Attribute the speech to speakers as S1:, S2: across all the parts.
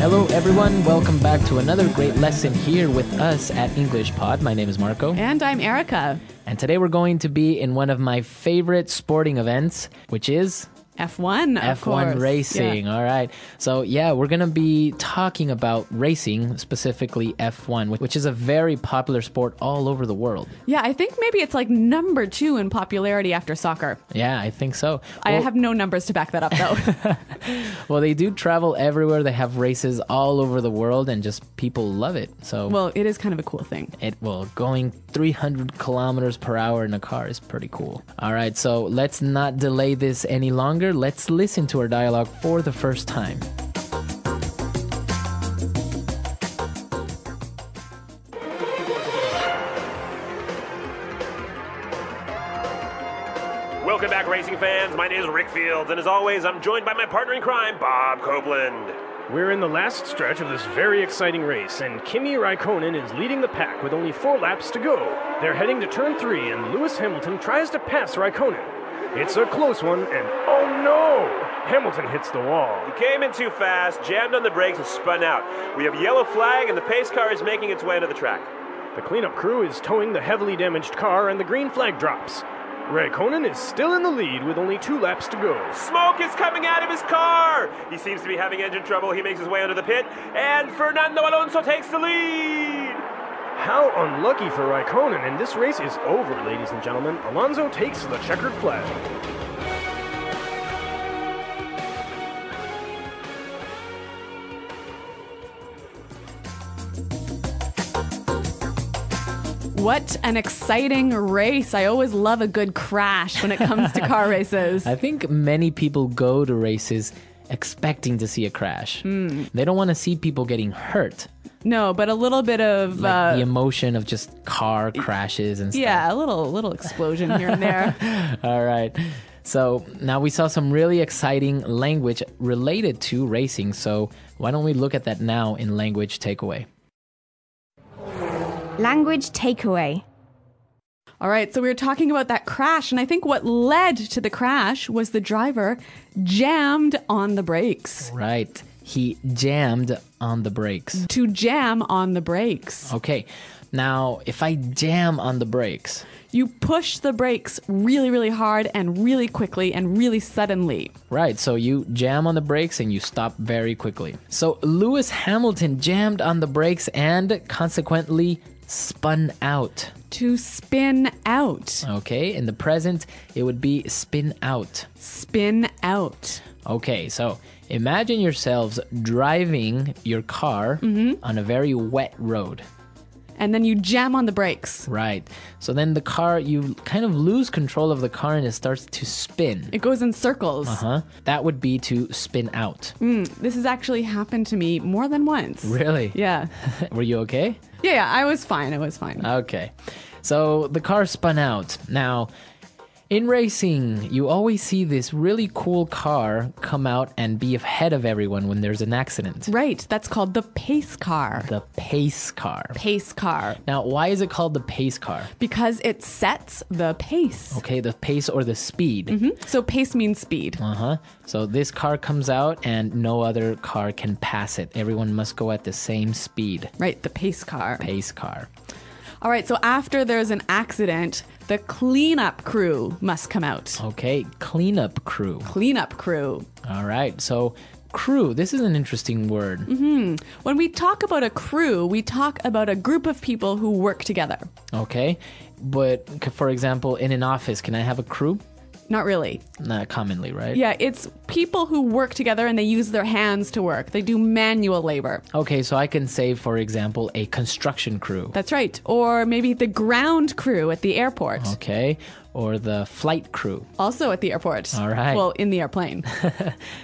S1: Hello, everyone. Welcome back to another great lesson here with us at EnglishPod. My name is Marco.
S2: And I'm Erica.
S1: And today we're going to be in one of my favorite sporting events, which is...
S2: F1, of course.
S1: F1 racing.
S2: Yeah.
S1: All right. So, we're going to be talking about racing, specifically F1, which is a very popular sport all over the world.
S2: Yeah, I think maybe it's like number 2 in popularity after soccer.
S1: Yeah, I think so.
S2: I have no numbers to back that up, though.
S1: Well, they do travel everywhere. They have races all over the world, and just people love it. So,
S2: well, it is kind of a cool thing.
S1: Going 300 kilometers per hour in a car is pretty cool. All right, so let's not delay this any longer. Let's listen to our dialogue for the first time.
S3: Welcome back, racing fans. My name is Rick Fields, and as always, I'm joined by my partner in crime, Bob Copeland.
S4: We're in the last stretch of this very exciting race, and Kimi Raikkonen is leading the pack with only 4 laps to go. They're heading to turn 3, and Lewis Hamilton tries to pass Raikkonen. It's a close one, and oh no! Hamilton hits the wall.
S3: He came in too fast, jammed on the brakes, and spun out. We have a yellow flag, and the pace car is making its way into the track.
S4: The cleanup crew is towing the heavily damaged car, and the green flag drops. Raikkonen is still in the lead with only 2 laps to go.
S3: Smoke is coming out of his car! He seems to be having engine trouble. He makes his way under the pit, and Fernando Alonso takes the lead!
S4: How unlucky for Raikkonen, and this race is over, ladies and gentlemen. Alonso takes the checkered flag.
S2: What an exciting race. I always love a good crash when it comes to car races.
S1: I think many people go to races expecting to see a crash. They don't want to see people getting hurt.
S2: No, but a little bit of...
S1: Like the emotion of just car crashes and stuff.
S2: Yeah, a little explosion here and there.
S1: All right. So now we saw some really exciting language related to racing. So why don't we look at that now in language takeaway?
S5: Language takeaway.
S2: All right, so we were talking about that crash, and I think what led to the crash was the driver jammed on the brakes.
S1: Right. He jammed on the brakes.
S2: To jam on the brakes.
S1: Okay. Now, if I jam on the brakes...
S2: You push the brakes really, really hard and really quickly and really suddenly.
S1: Right, so you jam on the brakes and you stop very quickly. So Lewis Hamilton jammed on the brakes and consequently spun out.
S2: To spin out.
S1: Okay, in the present, it would be spin out.
S2: Spin out.
S1: Okay, so imagine yourselves driving your car on a very wet road.
S2: And then you jam on the brakes.
S1: Right. So then the car, you kind of lose control of the car and it starts to spin.
S2: It goes in circles.
S1: That would be to spin out.
S2: This has actually happened to me more than once.
S1: Really?
S2: Yeah.
S1: Were you okay?
S2: Yeah, I was fine.
S1: Okay. So the car spun out. Now, in racing, you always see this really cool car come out and be ahead of everyone when there's an accident.
S2: Right. That's called the pace car.
S1: The pace car.
S2: Pace car.
S1: Now, why is it called the pace car?
S2: Because it sets the pace.
S1: Okay, the pace or the speed.
S2: So pace means speed.
S1: So this car comes out and no other car can pass it. Everyone must go at the same speed.
S2: Right, the pace car.
S1: Pace car.
S2: All right, so after there's an accident, the cleanup crew must come out.
S1: Okay, cleanup crew.
S2: Cleanup crew.
S1: All right, so crew, this is an interesting word.
S2: When we talk about a crew, we talk about a group of people who work together.
S1: Okay, but for example, in an office, can I have a crew?
S2: Not really.
S1: Not commonly, right?
S2: Yeah, it's people who work together and they use their hands to work. They do manual labor.
S1: Okay, so I can say, for example, a construction crew.
S2: That's right. Or maybe the ground crew at the airport.
S1: Okay, or the flight crew.
S2: Also at the airport.
S1: All right.
S2: Well, in the airplane.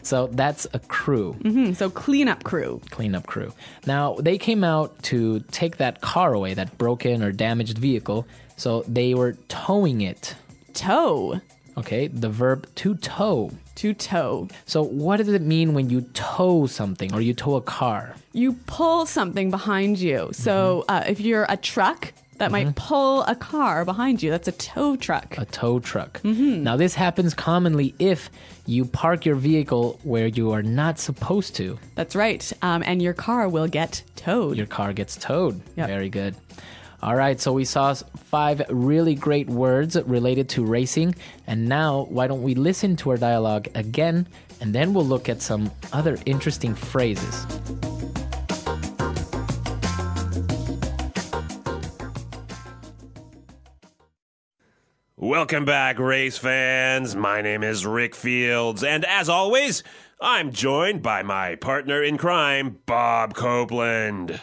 S1: So that's a crew.
S2: So cleanup crew.
S1: Cleanup crew. Now, they came out to take that car away, that broken or damaged vehicle. So they were towing it.
S2: Tow.
S1: Okay, the verb to tow.
S2: To tow.
S1: So what does it mean when you tow something or you tow a car?
S2: You pull something behind you. So if you're a truck, that might pull a car behind you. That's a tow truck.
S1: A tow truck. Now, this happens commonly if you park your vehicle where you are not supposed to.
S2: That's right. And your car will get towed.
S1: Your car gets towed.
S2: Yep.
S1: Very good. All right, so we saw 5 really great words related to racing. And now, why don't we listen to our dialogue again, and then we'll look at some other interesting phrases.
S3: Welcome back, race fans. My name is Rick Fields, and as always, I'm joined by my partner in crime, Bob Copeland.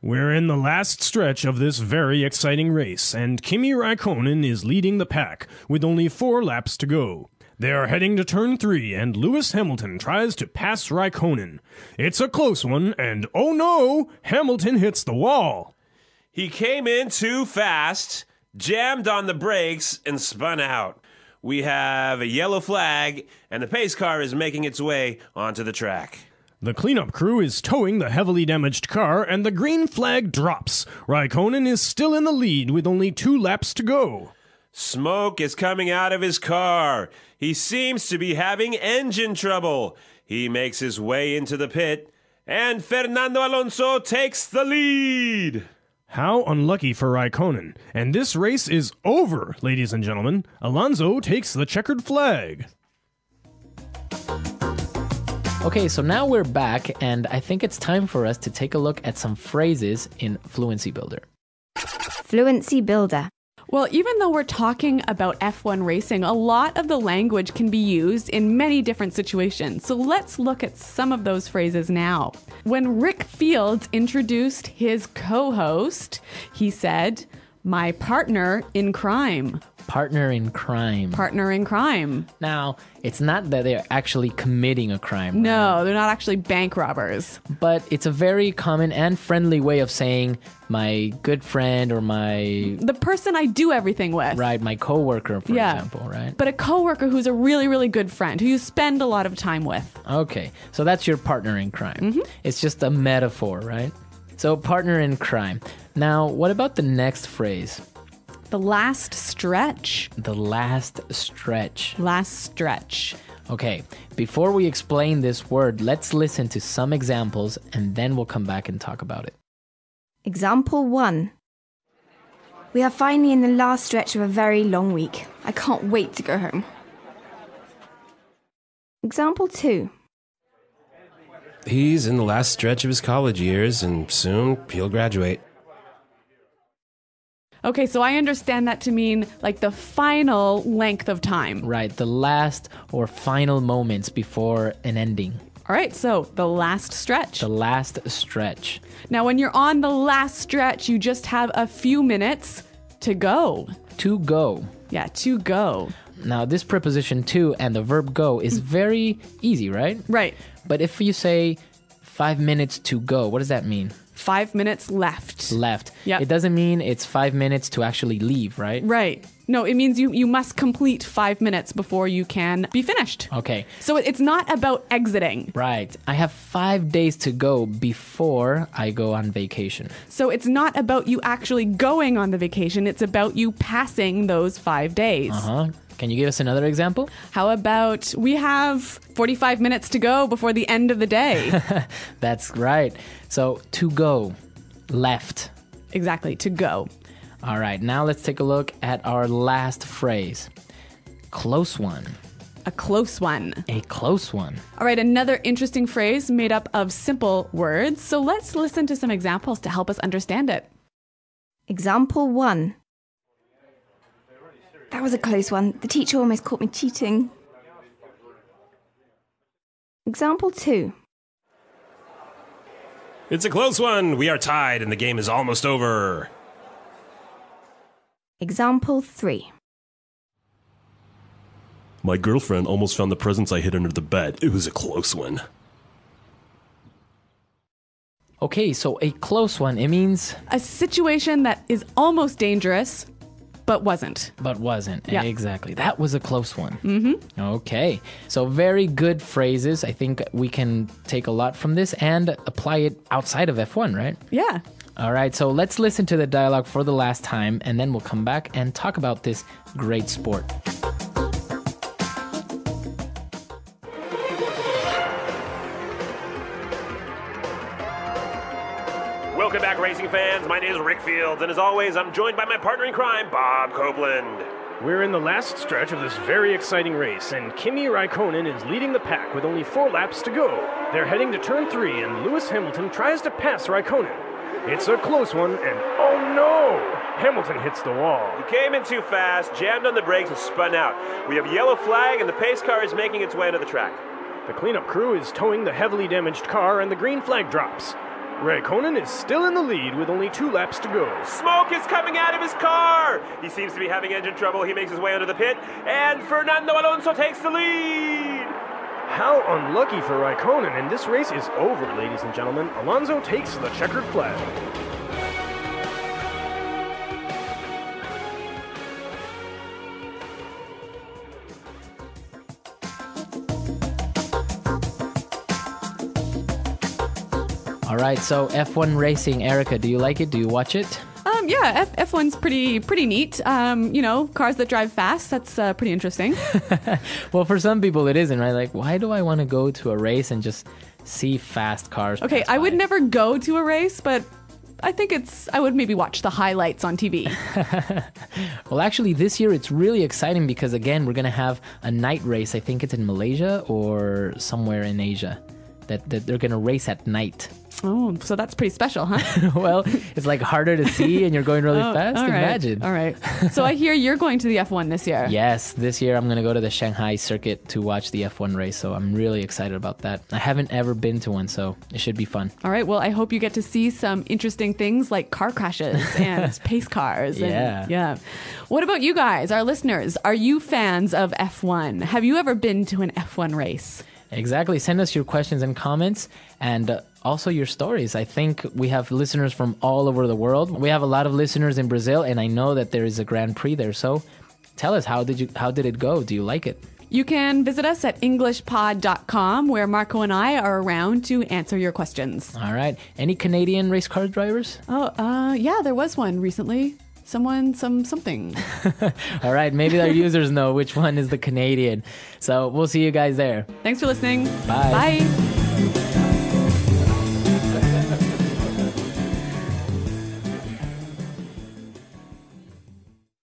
S4: We're in the last stretch of this very exciting race, and Kimi Raikkonen is leading the pack with only 4 laps to go. They are heading to turn 3, and Lewis Hamilton tries to pass Raikkonen. It's a close one, and oh no, Hamilton hits the wall.
S3: He came in too fast, jammed on the brakes, and spun out. We have a yellow flag, and the pace car is making its way onto the track.
S4: The cleanup crew is towing the heavily damaged car, and the green flag drops. Raikkonen is still in the lead with only 2 laps to go.
S3: Smoke is coming out of his car. He seems to be having engine trouble. He makes his way into the pit, and Fernando Alonso takes the lead.
S4: How unlucky for Raikkonen. And this race is over, ladies and gentlemen. Alonso takes the checkered flag.
S1: Okay, so now we're back, and I think it's time for us to take a look at some phrases in Fluency Builder.
S5: Fluency Builder.
S2: Well, even though we're talking about F1 racing, a lot of the language can be used in many different situations. So let's look at some of those phrases now. When Rick Fields introduced his co-host, he said, "My partner in crime."
S1: Partner in crime.
S2: Partner in crime.
S1: Now, it's not that they're actually committing a crime.
S2: No, they're not actually bank robbers.
S1: But it's a very common and friendly way of saying my good friend or
S2: The person I do everything with.
S1: right, my coworker, for example, right?
S2: But a coworker who's a really, really good friend, who you spend a lot of time with.
S1: Okay, so that's your partner in crime. It's just a metaphor, right? So partner in crime. Now, what about the next phrase?
S2: The last stretch.
S1: The last stretch.
S2: Last stretch.
S1: Okay, before we explain this word, let's listen to some examples and then we'll come back and talk about it.
S5: Example 1. We are finally in the last stretch of a very long week. I can't wait to go home. Example 2.
S6: He's in the last stretch of his college years, and soon he'll graduate.
S2: Okay, so I understand that to mean like the final length of time.
S1: Right, the last or final moments before an ending.
S2: All right, so the last stretch.
S1: The last stretch.
S2: Now, when you're on the last stretch, you just have a few minutes to go.
S1: To go.
S2: Yeah, to go.
S1: Now, this preposition to and the verb go is very easy, right?
S2: Right.
S1: But if you say 5 minutes to go, what does that mean?
S2: 5 minutes left.
S1: Left.
S2: Yep.
S1: It doesn't mean it's 5 minutes to actually leave, right?
S2: Right. No, it means you must complete 5 minutes before you can be finished.
S1: Okay.
S2: So it's not about exiting.
S1: Right. I have 5 days to go before I go on vacation.
S2: So it's not about you actually going on the vacation. It's about you passing those 5 days.
S1: Uh-huh. Can you give us another example?
S2: How about we have 45 minutes to go before the end of the day?
S1: That's right. So, to go, left.
S2: Exactly, to go.
S1: All right, now let's take a look at our last phrase. Close one.
S2: A close one.
S1: A close one.
S2: All right, another interesting phrase made up of simple words. So let's listen to some examples to help us understand it.
S5: Example 1. That was a close one. The teacher almost caught me cheating. Example 2.
S3: It's a close one. We are tied and the game is almost over.
S5: Example 3.
S7: My girlfriend almost found the presents I hid under the bed. It was a close one.
S1: Okay, so a close one, it means...
S2: A situation that is almost dangerous, but wasn't.
S1: But wasn't.
S2: Yeah.
S1: Exactly. That was a close one. Mm-hmm. Okay. So very good phrases. I think we can take a lot from this and apply it outside of F1, right?
S2: Yeah.
S1: All right, so let's listen to the dialogue for the last time, and then we'll come back and talk about this great sport.
S3: Welcome back, racing fans. My name is Rick Fields, and as always, I'm joined by my partner in crime, Bob Copeland.
S4: We're in the last stretch of this very exciting race, and Kimi Raikkonen is leading the pack with only 4 laps to go. They're heading to turn 3, and Lewis Hamilton tries to pass Raikkonen. It's a close one, and oh no! Hamilton hits the wall.
S3: He came in too fast, jammed on the brakes, and spun out. We have a yellow flag, and the pace car is making its way onto the track.
S4: The cleanup crew is towing the heavily damaged car, and the green flag drops. Raikkonen is still in the lead with only 2 laps to go.
S3: Smoke is coming out of his car! He seems to be having engine trouble. He makes his way under the pit, and Fernando Alonso takes the lead!
S4: How unlucky for Raikkonen, and this race is over, ladies and gentlemen. Alonso takes the checkered flag.
S1: All right, so F1 racing, Erica, do you like it? Do you watch it?
S2: Yeah, F1's pretty neat. Cars that drive fast, that's pretty interesting.
S1: Well, for some people it isn't, right? Like, why do I want to go to a race and just see fast cars?
S2: Okay, I would never go to a race, but I think I would maybe watch the highlights on TV.
S1: Well, actually, this year it's really exciting because, again, we're going to have a night race. I think it's in Malaysia or somewhere in Asia that they're going to race at night.
S2: Oh, so that's pretty special, huh?
S1: Well, it's like harder to see and you're going really fast.
S2: All right.
S1: Imagine.
S2: All right. So I hear you're going to the F1 this year.
S1: Yes, this year I'm going to go to the Shanghai circuit to watch the F1 race. So I'm really excited about that. I haven't ever been to one, so it should be fun.
S2: All right. Well, I hope you get to see some interesting things like car crashes and pace cars. Yeah. What about you guys, our listeners? Are you fans of F1? Have you ever been to an F1 race?
S1: Exactly. Send us your questions and comments and also your stories. I think we have listeners from all over the world. We have a lot of listeners in Brazil, and I know that there is a Grand Prix there. So tell us, how did it go? Do you like it?
S2: You can visit us at EnglishPod.com, where Marco and I are around to answer your questions.
S1: All right. Any Canadian race car drivers?
S2: Yeah, there was one recently. Something.
S1: All right. Maybe our users know which one is the Canadian. So we'll see you guys there.
S2: Thanks for listening.
S1: Bye.
S2: Bye.